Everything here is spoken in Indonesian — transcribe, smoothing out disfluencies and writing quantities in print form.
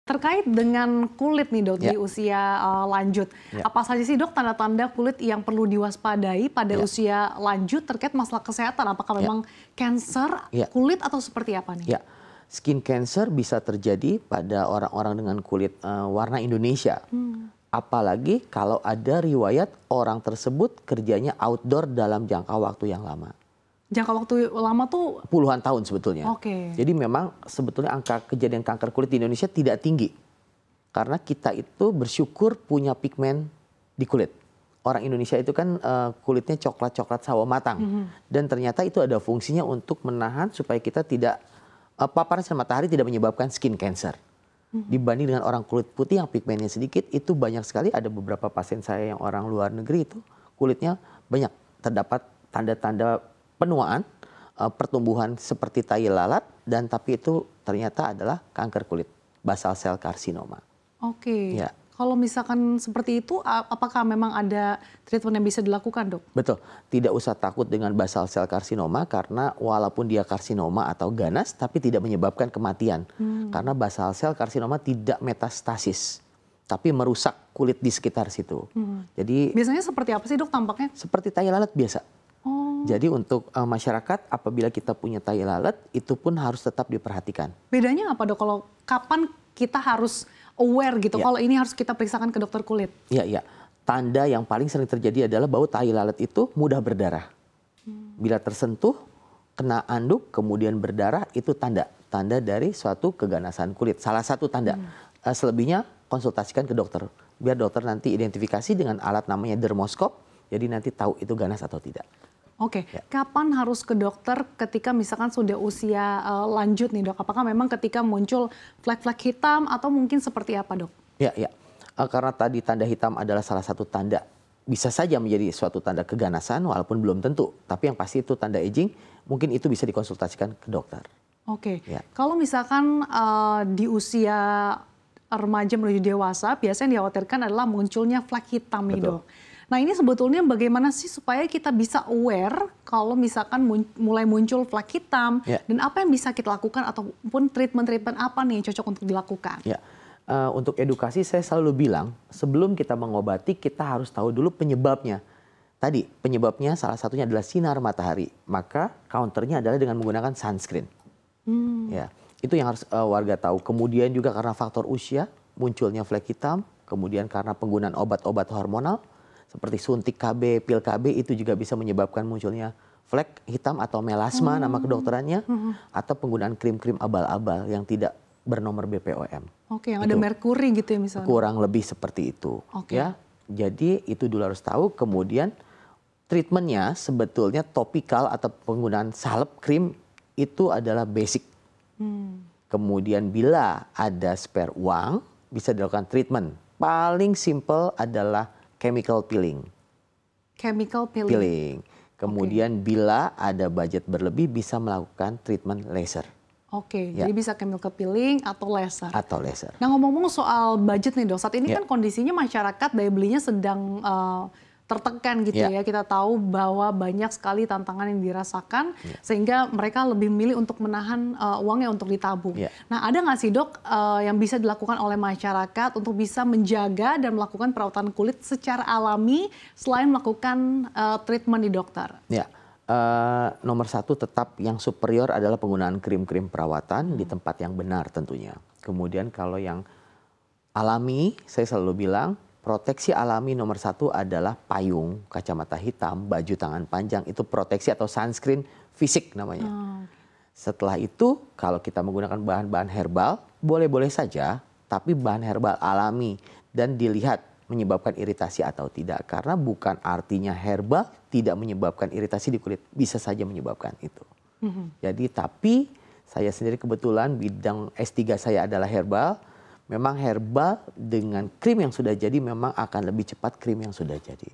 Terkait dengan kulit nih dok di usia lanjut, apa saja sih dok tanda-tanda kulit yang perlu diwaspadai pada usia lanjut terkait masalah kesehatan? Apakah memang cancer kulit atau seperti apa nih? Skin cancer bisa terjadi pada orang-orang dengan kulit warna Indonesia. Apalagi kalau ada riwayat orang tersebut kerjanya outdoor dalam jangka waktu yang lama. Jangka waktu lama tuh? Puluhan tahun sebetulnya. Jadi memang sebetulnya angka kejadian kanker kulit di Indonesia tidak tinggi. Karena kita itu bersyukur punya pigmen di kulit. Orang Indonesia itu kan kulitnya coklat-coklat sawo matang. Dan ternyata itu ada fungsinya untuk menahan supaya kita tidak, paparan sinar matahari tidak menyebabkan skin cancer. Dibanding dengan orang kulit putih yang pigmennya sedikit, itu banyak sekali, ada beberapa pasien saya yang orang luar negeri itu kulitnya banyak terdapat tanda-tanda penuaan, pertumbuhan seperti tai lalat, dan tapi itu ternyata adalah kanker kulit, basal cell carcinoma. Kalau misalkan seperti itu, apakah memang ada treatment yang bisa dilakukan dok? Betul, tidak usah takut dengan basal cell carcinoma karena walaupun dia karsinoma atau ganas, tapi tidak menyebabkan kematian. Karena basal cell carcinoma tidak metastasis, tapi merusak kulit di sekitar situ. Jadi biasanya seperti apa sih dok tampaknya? Seperti tai lalat biasa. Jadi untuk masyarakat apabila kita punya tai lalat itu pun harus tetap diperhatikan. Bedanya apa dok kalau kapan kita harus aware gitu kalau ini harus kita periksakan ke dokter kulit? Tanda yang paling sering terjadi adalah bau tai lalat itu mudah berdarah. Bila tersentuh, kena anduk kemudian berdarah itu tanda dari suatu keganasan kulit. Salah satu tanda. Selebihnya konsultasikan ke dokter. Biar dokter nanti identifikasi dengan alat namanya dermoskop. Jadi nanti tahu itu ganas atau tidak. Kapan harus ke dokter ketika misalkan sudah usia lanjut nih dok? Apakah memang ketika muncul flek-flek hitam atau mungkin seperti apa dok? Karena tadi tanda hitam adalah salah satu tanda. Bisa saja menjadi suatu tanda keganasan walaupun belum tentu. Tapi yang pasti itu tanda aging, mungkin itu bisa dikonsultasikan ke dokter. Kalau misalkan di usia remaja menuju dewasa, biasanya dikhawatirkan adalah munculnya flek hitam nih dok. Nah ini sebetulnya bagaimana sih supaya kita bisa aware kalau misalkan mulai muncul flek hitam dan apa yang bisa kita lakukan ataupun treatment-treatment apa nih yang cocok untuk dilakukan? Untuk edukasi saya selalu bilang sebelum kita mengobati kita harus tahu dulu penyebabnya. Tadi penyebabnya salah satunya adalah sinar matahari. Maka counternya adalah dengan menggunakan sunscreen. Itu yang harus warga tahu. Kemudian juga karena faktor usia munculnya flek hitam. Kemudian karena penggunaan obat-obat hormonal. Seperti suntik KB, pil KB itu juga bisa menyebabkan munculnya flek hitam atau melasma nama kedokterannya. Atau penggunaan krim-krim abal-abal yang tidak bernomor BPOM. Yang ada merkuri gitu ya misalnya? Kurang lebih seperti itu. Jadi itu dulu harus tahu. Kemudian treatmentnya sebetulnya topikal atau penggunaan salep krim itu adalah basic. Kemudian bila ada spare uang bisa dilakukan treatment. Paling simple adalah chemical peeling. Kemudian bila ada budget berlebih bisa melakukan treatment laser. Jadi bisa chemical peeling atau laser. Nah ngomong-ngomong soal budget nih dok, saat ini kan kondisinya masyarakat daya belinya sedang tertekan gitu ya. Kita tahu bahwa banyak sekali tantangan yang dirasakan sehingga mereka lebih memilih untuk menahan uangnya untuk ditabung. Nah ada nggak sih dok yang bisa dilakukan oleh masyarakat untuk bisa menjaga dan melakukan perawatan kulit secara alami selain melakukan treatment di dokter? Nomor satu tetap yang superior adalah penggunaan krim-krim perawatan di tempat yang benar tentunya. Kemudian kalau yang alami saya selalu bilang proteksi alami nomor satu adalah payung, kacamata hitam, baju tangan panjang, itu proteksi atau sunscreen fisik namanya. Setelah itu kalau kita menggunakan bahan-bahan herbal, boleh-boleh saja, tapi bahan herbal alami dan dilihat menyebabkan iritasi atau tidak. Karena bukan artinya herbal tidak menyebabkan iritasi di kulit, bisa saja menyebabkan itu. Jadi tapi saya sendiri kebetulan bidang S3 saya adalah herbal. Memang herbal dengan krim yang sudah jadi memang akan lebih cepat krim yang sudah jadi.